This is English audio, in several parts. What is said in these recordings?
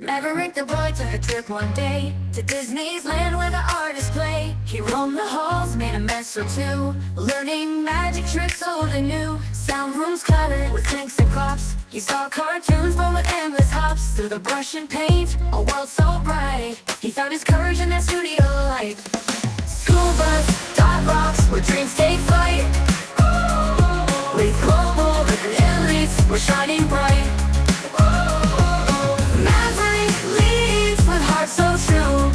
Maverick the Boy took a trip one day to Disney's land where the artists play. He roamed the halls, made a mess or two, learning magic tricks old and new. Sound rooms cluttered with clinks and clops. He saw cartoons born with endless hops. Through the brush and paint, a world so bright, he found his courage in that studio light. SchoolBus.Rocks, where dreams take flight. With global elites, we're shining bright. Maverick leads with heart so true.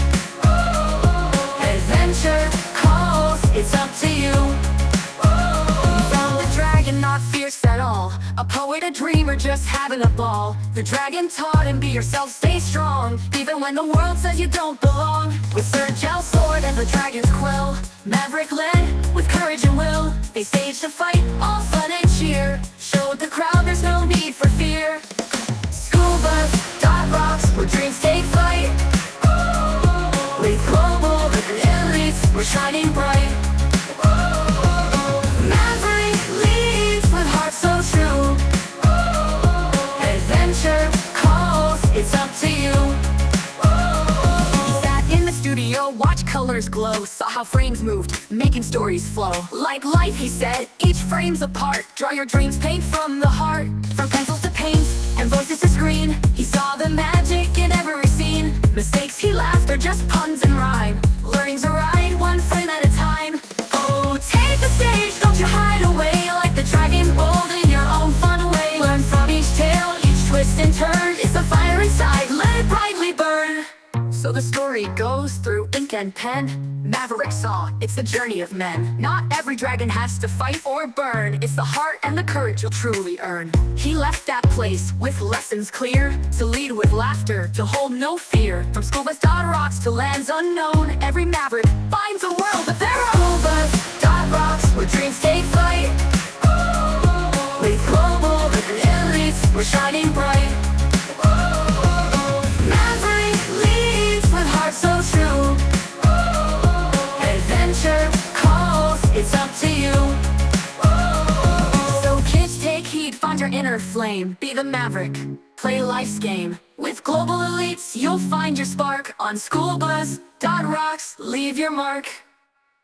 Adventure calls, it's up to you. You found the dragon, not fierce at all, a poet, a dreamer, just having a ball. The dragon taught him, be yourself, stay strong, even when the world says you don't belong. With Sir Gel's sword and the dragon's quill, Maverick led with courage and will. They staged a fight, all fun and cheer, showed the crowd there's no need for fear. SchoolBus.Rocks, where dreams take flight. With global elites, we're shining bright. Maverick leads with heart so true. Adventure calls, it's up to you. He sat in the studio, watched colors glow, saw how frames moved, making stories flow. Like life, he said, each frame's a part. Draw your dreams, paint from the heart. From pencils to paints, and voices to screen, he saw the magic in every scene. Mistakes he laughed are just puns and rhyme. Learning's a ride, one frame at a time. Oh, take the stage, don't you hide away. Like the dragon, bold in your own fun way. Learn from each tale, each twist and turn. It's the fire inside, let it brightly burn. So the story goes through ink and pen. Maverick saw, it's the journey of men. Not every dragon has to fight or burn. It's the heart and the courage you'll truly earn. He left that place with lessons clear, to lead with laughter, to hold no fear. From SchoolBus.Rocks to lands unknown, every maverick finds a world of their own. SchoolBus.Rocks, where dreams take flight. With global elites, we're shining bright. Maverick leads with heart so true. Adventure calls, it's up to you. So kids, take heed, find your inner flame. Be the maverick, play life's game. With global elites, you'll find your spark. On SchoolBus.Rocks, leave your mark.